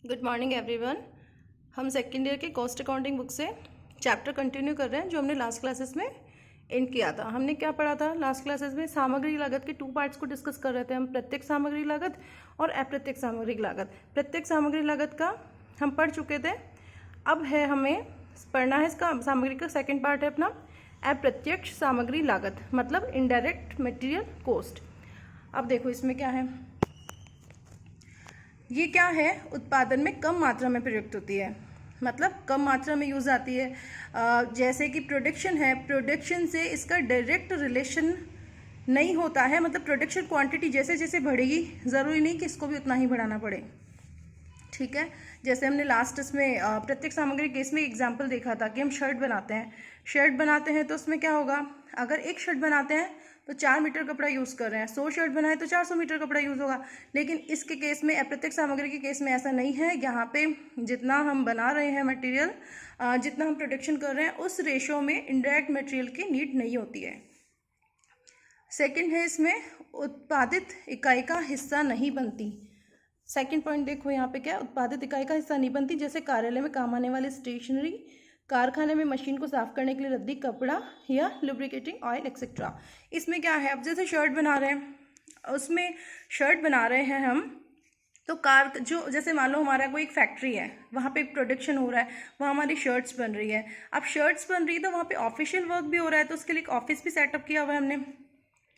Good morning everyone. हम second year के cost accounting book से चैप्टर कंटिन्यू कर रहे हैं जो हमने लास्ट क्लासेस में एंड किया था। हमने क्या पढ़ा था लास्ट क्लासेस में? सामग्री लागत के 2 पार्ट्स को डिस्कस कर रहे थे हम, प्रत्यक्ष सामग्री लागत और अप्रत्यक्ष सामग्री लागत। प्रत्यक्ष सामग्री लागत का हम पढ़ चुके थे। अब है हमें पढ़ना है इसका सामग्री का सेकेंड पार्ट है अपना अप्रत्यक्ष सामग्री लागत, मतलब इनडायरेक्ट मटेरियल कॉस्ट। अब देखो इसमें क्या है, ये क्या है, उत्पादन में कम मात्रा में प्रयुक्त होती है, मतलब कम मात्रा में यूज़ आती है। जैसे कि प्रोडक्शन है, प्रोडक्शन से इसका डायरेक्ट रिलेशन नहीं होता है, मतलब प्रोडक्शन क्वांटिटी जैसे जैसे बढ़ेगी ज़रूरी नहीं कि इसको भी उतना ही बढ़ाना पड़े। ठीक है, जैसे हमने लास्ट इसमें प्रत्येक सामग्री केस में एग्जाम्पल देखा था कि हम शर्ट बनाते हैं तो उसमें क्या होगा, अगर एक शर्ट बनाते हैं तो 4 मीटर कपड़ा यूज़ कर रहे हैं, 100 शर्ट बनाए तो 400 मीटर कपड़ा यूज़ होगा। लेकिन इसके केस में अप्रत्यक्ष सामग्री के केस में ऐसा नहीं है। यहाँ पे जितना हम बना रहे हैं मटेरियल, जितना हम प्रोडक्शन कर रहे हैं, उस रेशो में इनडायरेक्ट मटेरियल की नीड नहीं होती है। सेकंड है, इसमें उत्पादित इकाई का हिस्सा नहीं बनती। सेकंड पॉइंट देखो यहाँ पे क्या, उत्पादित इकाई का हिस्सा नहीं बनती। जैसे कार्यालय में काम आने वाली स्टेशनरी, कारखाने में मशीन को साफ करने के लिए रद्दी कपड़ा या लुब्रिकेटिंग ऑयल एक्सेट्रा। इसमें क्या है, अब जैसे शर्ट बना रहे हैं, उसमें शर्ट बना रहे हैं हम, तो कार जो जैसे मान लो हमारा कोई एक फैक्ट्री है, वहाँ पे एक प्रोडक्शन हो रहा है, वहाँ हमारी शर्ट्स बन रही है। अब शर्ट्स बन रही है तो वहाँ पे ऑफिशियल वर्क भी हो रहा है, तो उसके लिए एक ऑफिस भी सेटअप किया हुआ है हमने।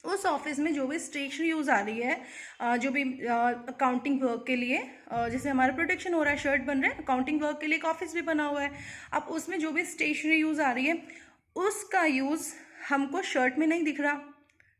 उस ऑफिस में जो भी स्टेशनरी यूज़ आ रही है, जो भी अकाउंटिंग वर्क के लिए, जैसे हमारा प्रोडक्शन हो रहा है, शर्ट बन रहे हैं, अकाउंटिंग वर्क के लिए एक ऑफिस भी बना हुआ है। अब उसमें जो भी स्टेशनरी यूज़ आ रही है, उसका यूज़ हमको शर्ट में नहीं दिख रहा,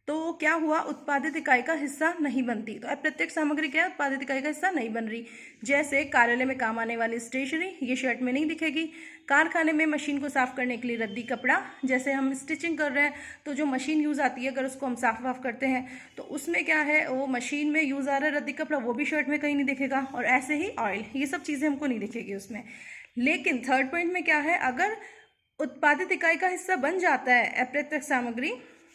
तो क्या हुआ, उत्पादित इकाई का हिस्सा नहीं बनती। तो अप्रत्यक्ष सामग्री क्या है, उत्पादित इकाई का हिस्सा नहीं बन रही। जैसे कार्यालय में काम आने वाली स्टेशनरी, ये शर्ट में नहीं दिखेगी। कारखाने में मशीन को साफ करने के लिए रद्दी कपड़ा, जैसे हम स्टिचिंग कर रहे हैं तो जो मशीन यूज़ आती है, अगर उसको हम साफ वाफ करते हैं तो उसमें क्या है, वो मशीन में यूज़ आ रहा है रद्दी कपड़ा, वो भी शर्ट में कहीं नहीं दिखेगा। और ऐसे ही ऑयल, ये सब चीज़ें हमको नहीं दिखेगी उसमें। लेकिन थर्ड पॉइंट में क्या है, अगर उत्पादित इकाई का हिस्सा बन जाता है अप्रत्यक्ष सामग्री,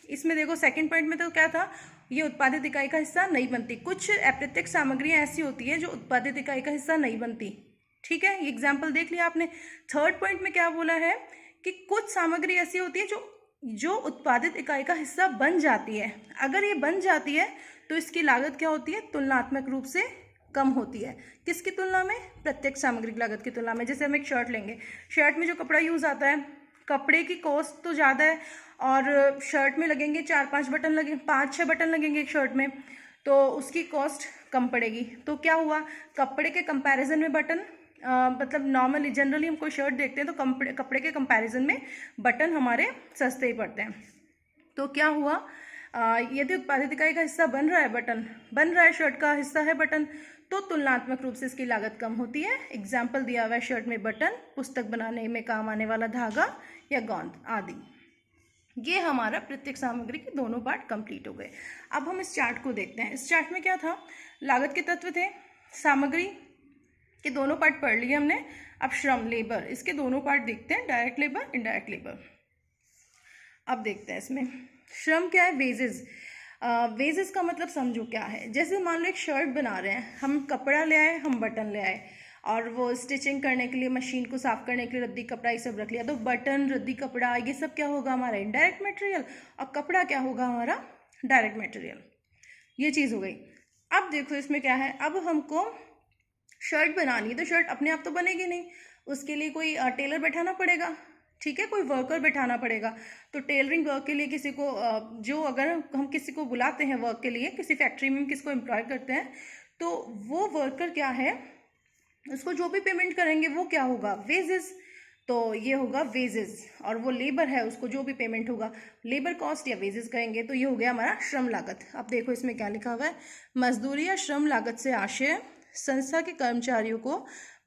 इसमें देखो सेकंड पॉइंट में तो क्या था, ये उत्पादित इकाई का हिस्सा नहीं बनती। कुछ अप्रत्यक्ष सामग्रियां ऐसी होती है जो उत्पादित इकाई का हिस्सा नहीं बनती। ठीक है, ये एग्जाम्पल देख लिया आपने। थर्ड पॉइंट में क्या बोला है कि कुछ सामग्री ऐसी होती है जो उत्पादित इकाई का हिस्सा बन जाती है। अगर ये बन जाती है तो इसकी लागत क्या होती है, तुलनात्मक रूप से कम होती है। किसकी तुलना में? प्रत्यक्ष सामग्री की लागत की तुलना में। जैसे हम एक शर्ट लेंगे, शर्ट में जो कपड़ा यूज आता है, कपड़े की कॉस्ट तो ज़्यादा है, और शर्ट में लगेंगे 4-5 बटन, लगे 5-6 बटन लगेंगे एक शर्ट में, तो उसकी कॉस्ट कम पड़ेगी। तो क्या हुआ, कपड़े के कंपैरिजन में बटन, मतलब नॉर्मली जनरली हम कोई शर्ट देखते हैं तो कपड़े के कंपैरिजन में बटन हमारे सस्ते ही पड़ते हैं। तो क्या हुआ, यदि उत्पादित इकाई का हिस्सा बन रहा है, बटन बन रहा है, शर्ट का हिस्सा है बटन, तो तुलनात्मक रूप से इसकी लागत कम होती है। एग्जाम्पल दिया हुआ है शर्ट में बटन, पुस्तक बनाने में काम आने वाला धागा या गोंद आदि। ये हमारा प्रत्यक्ष सामग्री के दोनों पार्ट कंप्लीट हो गए। अब हम इस चार्ट को देखते हैं। इस चार्ट में क्या था, लागत के तत्व थे, सामग्री के दोनों पार्ट पढ़ लिए हमने। अब श्रम, लेबर, इसके दोनों पार्ट देखते हैं, डायरेक्ट लेबर, इनडायरेक्ट लेबर। अब देखते हैं इसमें श्रम क्या है, वेजेस। वेजेस का मतलब समझो क्या है। जैसे मान लो एक शर्ट बना रहे हैं, हम कपड़ा ले आए, हम बटन ले आए, और वो स्टिचिंग करने के लिए, मशीन को साफ करने के लिए रद्दी कपड़ा ये सब रख लिया, तो बटन, रद्दी कपड़ा, ये सब क्या होगा, हमारा इनडायरेक्ट मटेरियल, और कपड़ा क्या होगा, हमारा डायरेक्ट मटेरियल। ये चीज़ हो गई। अब देखो इसमें क्या है, अब हमको शर्ट बनानी है, तो शर्ट अपने आप तो बनेगी नहीं, उसके लिए कोई टेलर बैठाना पड़ेगा। ठीक है, कोई वर्कर बैठाना पड़ेगा। तो टेलरिंग वर्क के लिए किसी को, जो अगर हम किसी को बुलाते हैं वर्क के लिए, किसी फैक्ट्री में किसको एम्प्लॉय करते हैं, तो वो वर्कर क्या है, उसको जो भी पेमेंट करेंगे वो क्या होगा, वेजेस। तो ये होगा वेजेस। और वो लेबर है, उसको जो भी पेमेंट होगा लेबर कॉस्ट या वेजेस कहेंगे। तो ये हो गया हमारा श्रम लागत। अब देखो इसमें क्या लिखा हुआ है, मजदूरी या श्रम लागत से आशय संस्था के कर्मचारियों को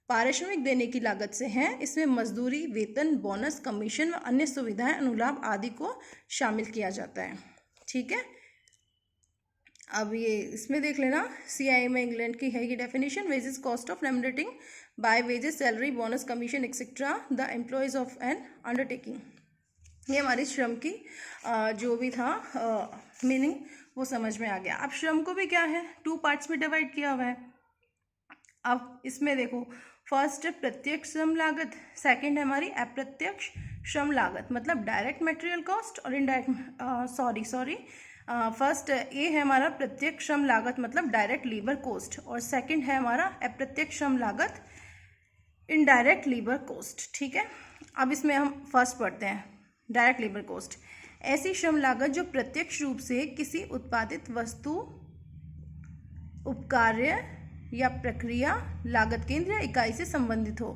पारिश्रमिक देने की लागत से है। इसमें मजदूरी, वेतन, बोनस, कमीशन व अन्य सुविधाएं, अनुलाभ आदि को शामिल किया जाता है। ठीक है, अब ये इसमें देख लेना, CII में इंग्लैंड की है ये definition, wages cost of remunerating by wages, salary, bonus, commission etcetera the employees of an undertaking. ये हमारी श्रम की जो भी था मीनिंग वो समझ में आ गया। अब श्रम को भी क्या है, 2 पार्ट्स में डिवाइड किया हुआ है। अब इसमें देखो, फर्स्ट है प्रत्यक्ष श्रम लागत, सेकंड है हमारी अप्रत्यक्ष श्रम लागत, मतलब डायरेक्ट मटेरियल कॉस्ट और इनडायरेक्ट फर्स्ट ए है हमारा प्रत्यक्ष श्रम लागत मतलब डायरेक्ट लेबर कॉस्ट, और सेकंड है हमारा अप्रत्यक्ष श्रम लागत इनडायरेक्ट लेबर कॉस्ट। ठीक है, अब इसमें हम फर्स्ट पढ़ते हैं डायरेक्ट लेबर कॉस्ट। ऐसी श्रम लागत जो प्रत्यक्ष रूप से किसी उत्पादित वस्तु, उपकार्य या प्रक्रिया, लागत केंद्र या इकाई से संबंधित हो।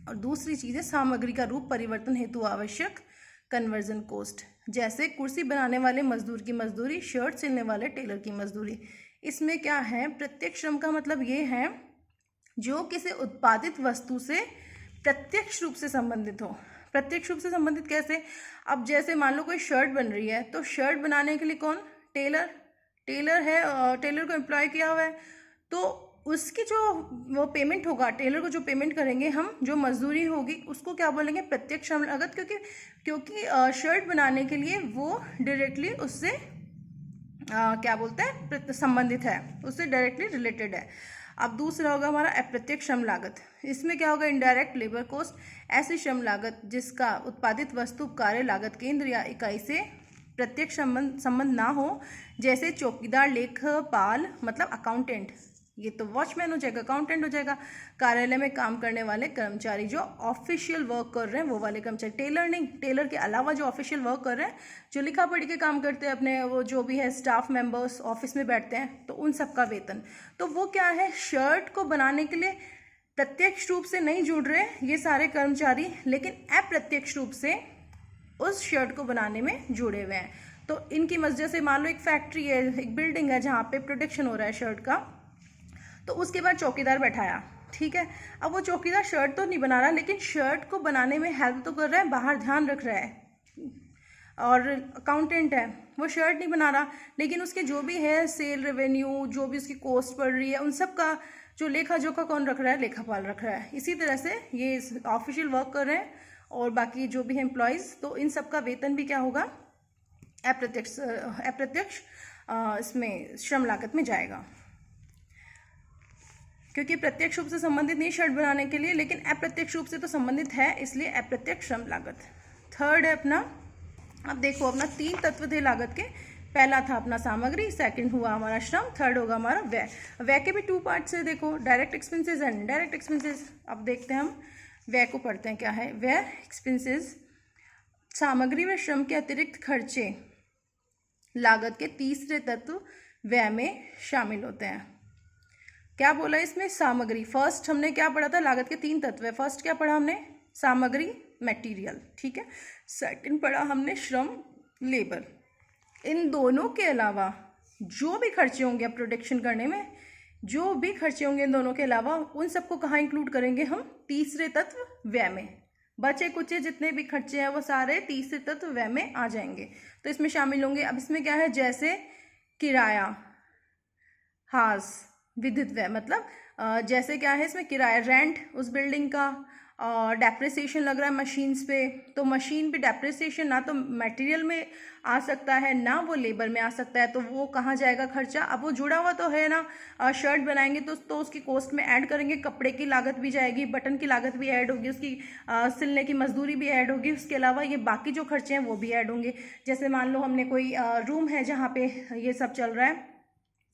और दूसरी चीज़ है सामग्री का रूप परिवर्तन हेतु आवश्यक कन्वर्जन कॉस्ट, जैसे कुर्सी बनाने वाले मजदूर की मजदूरी, शर्ट सिलने वाले टेलर की मजदूरी। इसमें क्या है, प्रत्यक्ष श्रम का मतलब ये है जो किसी उत्पादित वस्तु से प्रत्यक्ष रूप से संबंधित हो। प्रत्यक्ष रूप से संबंधित कैसे, अब जैसे मान लो कोई शर्ट बन रही है, तो शर्ट बनाने के लिए कौन, टेलर है, टेलर को एम्प्लॉय किया हुआ है, तो उसकी जो वो पेमेंट होगा, टेलर को जो पेमेंट करेंगे हम, जो मजदूरी होगी उसको क्या बोलेंगे, प्रत्यक्ष श्रम लागत, क्योंकि शर्ट बनाने के लिए वो डायरेक्टली उससे क्या बोलते हैं, संबंधित है, उससे डायरेक्टली रिलेटेड है। अब दूसरा होगा हमारा अप्रत्यक्ष श्रम लागत। इसमें क्या होगा, इनडायरेक्ट लेबर कॉस्ट, ऐसी श्रम लागत जिसका उत्पादित वस्तु, कार्य, लागत केंद्र या इकाई से प्रत्यक्ष संबंध ना हो, जैसे चौकीदार, लेखपाल मतलब अकाउंटेंट, ये तो वॉचमैन हो जाएगा, अकाउंटेंट हो जाएगा, कार्यालय में काम करने वाले कर्मचारी जो ऑफिशियल वर्क कर रहे हैं वो वाले कर्मचारी, टेलर नहीं, टेलर के अलावा जो ऑफिशियल वर्क कर रहे हैं, जो लिखा पढ़ी के काम करते हैं अपने, वो जो भी है स्टाफ मेंबर्स ऑफिस में बैठते हैं, तो उन सब का वेतन। तो वो क्या है, शर्ट को बनाने के लिए प्रत्यक्ष रूप से नहीं जुड़ रहे ये सारे कर्मचारी, लेकिन अप्रत्यक्ष रूप से उस शर्ट को बनाने में जुड़े हुए हैं। तो इनकी वजह से मान लो एक फैक्ट्री है, एक बिल्डिंग है जहाँ पे प्रोडक्शन हो रहा है शर्ट का, तो उसके बाद चौकीदार बैठाया, ठीक है, अब वो चौकीदार शर्ट तो नहीं बना रहा, लेकिन शर्ट को बनाने में हेल्प तो कर रहा है, बाहर ध्यान रख रहा है। और अकाउंटेंट है, वो शर्ट नहीं बना रहा, लेकिन उसके जो भी है सेल रेवेन्यू, जो भी उसकी कॉस्ट पड़ रही है, उन सब का जो लेखा जोखा कौन रख रहा है, लेखापाल रख रहा है। इसी तरह से ये ऑफिशियल वर्क कर रहे हैं, और बाकी जो भी है एम्प्लॉयज़, तो इन सब का वेतन भी क्या होगा, अप्रत्यक्ष इसमें श्रम लागत में जाएगा, क्योंकि प्रत्यक्ष रूप से संबंधित नहीं शर्ट बनाने के लिए, लेकिन अप्रत्यक्ष रूप से तो संबंधित है, इसलिए अप्रत्यक्ष श्रम लागत। थर्ड है अपना, अब देखो अपना 3 तत्व थे लागत के, पहला था अपना सामग्री, सेकंड हुआ हमारा श्रम, थर्ड होगा हमारा व्यय। व्यय के भी 2 पार्ट्स है, देखो direct expenses and indirect expenses. अब देखते हैं हम व्यय को पढ़ते हैं, क्या है व्यय, एक्सपेंसेस, सामग्री व श्रम के अतिरिक्त खर्चे लागत के तीसरे तत्व व्यय में शामिल होते हैं। क्या बोला इसमें, सामग्री, फर्स्ट हमने क्या पढ़ा था, लागत के 3 तत्व है, फर्स्ट क्या पढ़ा हमने, सामग्री, मटेरियल, ठीक है, सेकंड पढ़ा हमने श्रम, लेबर। इन दोनों के अलावा जो भी खर्चे होंगे प्रोडक्शन करने में, जो भी खर्चे होंगे इन दोनों के अलावा, उन सबको कहाँ इंक्लूड करेंगे हम, तीसरे तत्व व्यय में। बचे कुचे जितने भी खर्चे हैं वो सारे तीसरे तत्व व्यय में आ जाएंगे, तो इसमें शामिल होंगे। अब इसमें क्या है, जैसे किराया, हास, विद्युत व्यय, मतलब जैसे क्या है इसमें किराया, रेंट उस बिल्डिंग का, डेप्रिसिएशन लग रहा है मशीन्स पे, तो मशीन पे डेप्रिसिएशन ना तो मटेरियल में आ सकता है ना वो लेबर में आ सकता है, तो वो कहाँ जाएगा खर्चा, अब वो जुड़ा हुआ तो है ना, शर्ट बनाएंगे तो उसकी कॉस्ट में ऐड करेंगे, कपड़े की लागत भी जाएगी, बटन की लागत भी ऐड होगी, उसकी सिलने की मजदूरी भी ऐड होगी, उसके अलावा ये बाकी जो खर्चे हैं वो भी ऐड होंगे। जैसे मान लो हमने कोई रूम है जहाँ पे ये सब चल रहा है,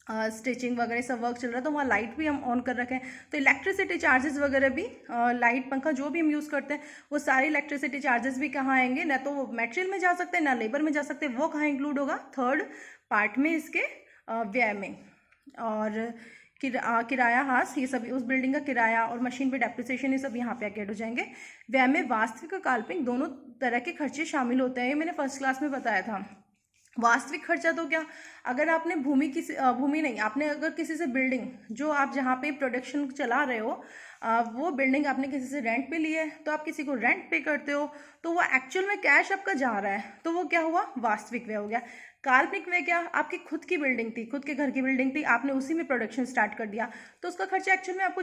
स्टिचिंग वगैरह सब वर्क चल रहा है, तो वहाँ लाइट भी हम ऑन कर रखे हैं, तो इलेक्ट्रिसिटी चार्जेस वगैरह भी, लाइट पंखा जो भी हम यूज़ करते हैं वो सारे इलेक्ट्रिसिटी चार्जेस भी कहाँ आएंगे, ना तो वो मटेरियल में जा सकते हैं ना लेबर में जा सकते हैं, वो कहाँ इंक्लूड होगा, थर्ड पार्ट में इसके व्यय में। और किराया, हास, ये सब उस बिल्डिंग का किराया और मशीन पे डेप्रिसिएशन, ये सब यहाँ पे ऐड हो जाएंगे। व्यय में वास्तविक और काल्पनिक दोनों तरह के खर्चे शामिल होते हैं, ये मैंने फर्स्ट क्लास में बताया था। वास्तविक खर्चा तो क्या, अगर आपने आपने अगर किसी से बिल्डिंग, जो आप जहाँ पे प्रोडक्शन चला रहे हो, वो बिल्डिंग आपने किसी से रेंट पे ली है, तो आप किसी को रेंट पे करते हो, तो वो एक्चुअल में कैश आपका जा रहा है, तो वो क्या हुआ, वास्तविक व्यय हो गया। काल्पनिक व्यय क्या, आपकी खुद की बिल्डिंग थी, खुद के घर की बिल्डिंग थी, आपने उसी में प्रोडक्शन स्टार्ट कर दिया, तो उसका खर्चा एक्चुअल में आपको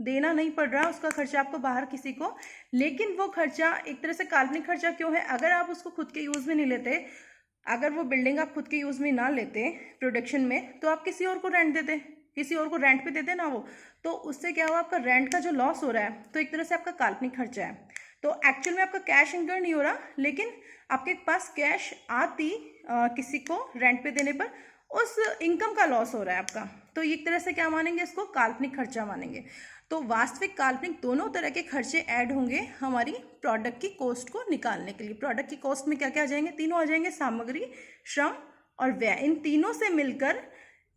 देना नहीं पड़ रहा उसका खर्चा आपको बाहर किसी को, लेकिन वो खर्चा एक तरह से काल्पनिक खर्चा क्यों है, अगर आप उसको खुद के यूज़ में नहीं लेते, अगर वो बिल्डिंग आप खुद के यूज़ में ना लेते प्रोडक्शन में, तो आप किसी और को रेंट देते, किसी और को रेंट पे देते ना वो, तो उससे क्या हुआ, आपका रेंट का जो लॉस हो रहा है तो एक तरह से आपका काल्पनिक खर्चा है। तो एक्चुअल में आपका कैश इनकम नहीं हो रहा, लेकिन आपके पास कैश आती किसी को रेंट पे देने पर उस इनकम का लॉस हो रहा है आपका, तो एक तरह से क्या मानेंगे, इसको काल्पनिक खर्चा मानेंगे। तो वास्तविक काल्पनिक दोनों तरह के खर्चे ऐड होंगे हमारी प्रोडक्ट की कॉस्ट को निकालने के लिए। प्रोडक्ट की कॉस्ट में क्या क्या आ जाएंगे, तीनों आ जाएंगे, सामग्री, श्रम और व्यय। इन तीनों से मिलकर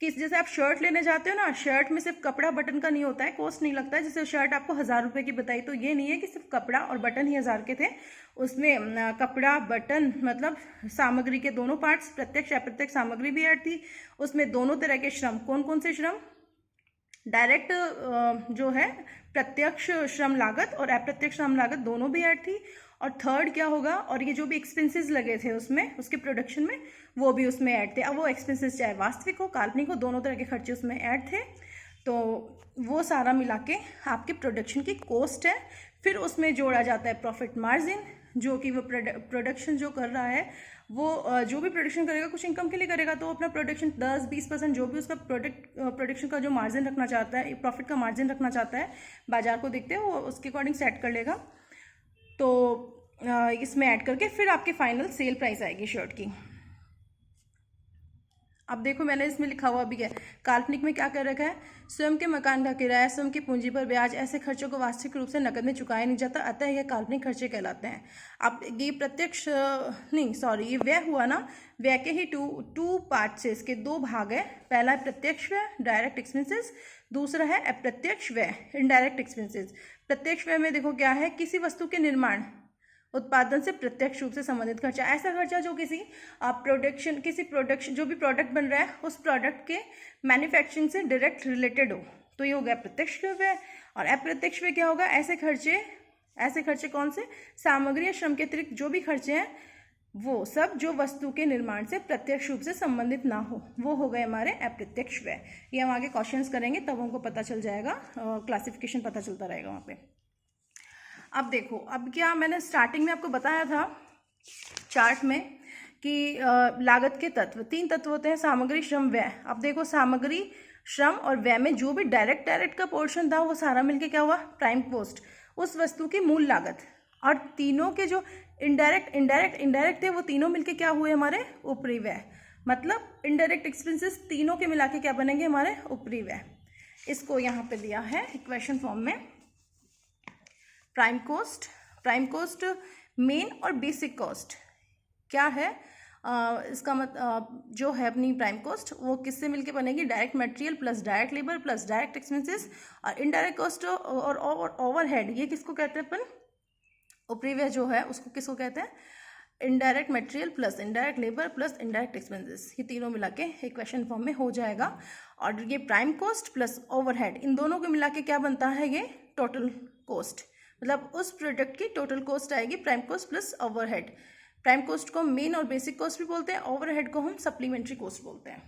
किस, जैसे आप शर्ट लेने जाते हो ना, शर्ट में सिर्फ कपड़ा बटन का नहीं होता है, कॉस्ट नहीं लगता है। जैसे शर्ट आपको 1000 रुपये की बताई, तो ये नहीं है कि सिर्फ कपड़ा और बटन ही 1000 के थे, उसमें कपड़ा, बटन, मतलब सामग्री के दोनों पार्ट्स, प्रत्यक्ष अप्रत्यक्ष सामग्री भी ऐड थी उसमें, दोनों तरह के श्रम। कौन कौन से श्रम, डायरेक्ट जो है प्रत्यक्ष श्रम लागत और अप्रत्यक्ष श्रम लागत दोनों भी ऐड थी। और थर्ड क्या होगा, और ये जो भी एक्सपेंसेस लगे थे उसमें, उसके प्रोडक्शन में, वो भी उसमें ऐड थे। अब वो एक्सपेंसेस चाहे वास्तविक हो काल्पनिक हो, दोनों तरह के खर्चे उसमें ऐड थे। तो वो सारा मिला के आपके प्रोडक्शन की कॉस्ट है। फिर उसमें जोड़ा जाता है प्रॉफिट मार्जिन, जो कि वो प्रोडक्शन जो कर रहा है वो जो भी प्रोडक्शन करेगा कुछ इनकम के लिए करेगा, तो अपना प्रोडक्शन 10-20% जो भी उसका प्रोडक्शन का जो मार्जिन रखना चाहता है, प्रॉफिट का मार्जिन रखना चाहता है, बाजार को देखते हुए वो उसके अकॉर्डिंग सेट कर लेगा। तो इसमें ऐड करके फिर आपकी फाइनल सेल प्राइस आएगी शर्ट की। अब देखो मैंने इसमें लिखा हुआ भी है, काल्पनिक में क्या कर रखा है, स्वयं के मकान का किराया, स्वयं की पूंजी पर ब्याज, ऐसे खर्चों को वास्तविक रूप से नकद में चुकाया नहीं जाता, अतः यह काल्पनिक खर्चे कहलाते हैं। अब ये प्रत्यक्ष नहीं, सॉरी, ये व्यय हुआ ना, व्यय के ही टू पार्ट्स है, इसके दो भाग है। पहला है प्रत्यक्ष व्यय, डायरेक्ट एक्सपेंसेस, दूसरा है अप्रत्यक्ष व्यय, इनडायरेक्ट एक्सपेंसेस। प्रत्यक्ष व्यय में देखो क्या है, किसी वस्तु के निर्माण, उत्पादन से प्रत्यक्ष रूप से संबंधित खर्चा, ऐसा खर्चा जो किसी प्रोडक्शन जो भी प्रोडक्ट बन रहा है उस प्रोडक्ट के मैन्युफैक्चरिंग से डायरेक्ट रिलेटेड हो, तो ये हो गया प्रत्यक्ष व्यय। और अप्रत्यक्ष व्यय क्या होगा, ऐसे खर्चे कौन से, सामग्री या श्रम के अतिरिक्त जो भी खर्चे हैं वो सब जो वस्तु के निर्माण से प्रत्यक्ष रूप से संबंधित ना हो, वो हो गए हमारे अप्रत्यक्ष व्यय। ये हम आगे क्वेश्चंस करेंगे तब हमको पता चल जाएगा, क्लासिफिकेशन पता चलता रहेगा वहाँ पे। अब देखो, अब क्या मैंने स्टार्टिंग में आपको बताया था चार्ट में कि लागत के तत्व, 3 तत्व होते हैं, सामग्री, श्रम, व्यय। अब देखो सामग्री, श्रम और व्यय में जो भी डायरेक्ट का पोर्शन था वो सारा मिलके क्या हुआ, प्राइम कॉस्ट, उस वस्तु की मूल लागत। और तीनों के जो इनडायरेक्ट थे वो तीनों मिलके क्या हुए, हमारे ऊपरी व्यय। मतलब इनडायरेक्ट एक्सपेंसेस तीनों के मिला के क्या बनेंगे, हमारे ऊपरी व्यय। इसको यहाँ पे दिया है इक्वेशन फॉर्म में, प्राइम कॉस्ट, मेन और बेसिक कॉस्ट क्या है, इसका जो है अपनी प्राइम कॉस्ट वो किससे मिलके बनेगी, direct material plus direct labour plus direct expenses. और इनडायरेक्ट कॉस्ट और ओवरहेड, ये किसको कहते हैं अपन, ऊपरी व्यय जो है उसको किसको कहते हैं, indirect material plus indirect labour plus indirect expenses. ये तीनों मिला के इक्वेशन फॉर्म में हो जाएगा। और ये प्राइम कॉस्ट प्लस ओवरहेड, इन दोनों को मिला के क्या बनता है, ये टोटल कॉस्ट, मतलब उस प्रोडक्ट की टोटल कॉस्ट आएगी, prime cost plus overhead. Prime cost को मेन और बेसिक कॉस्ट भी बोलते हैं, ओवरहेड को हम सप्लीमेंट्री कॉस्ट बोलते हैं।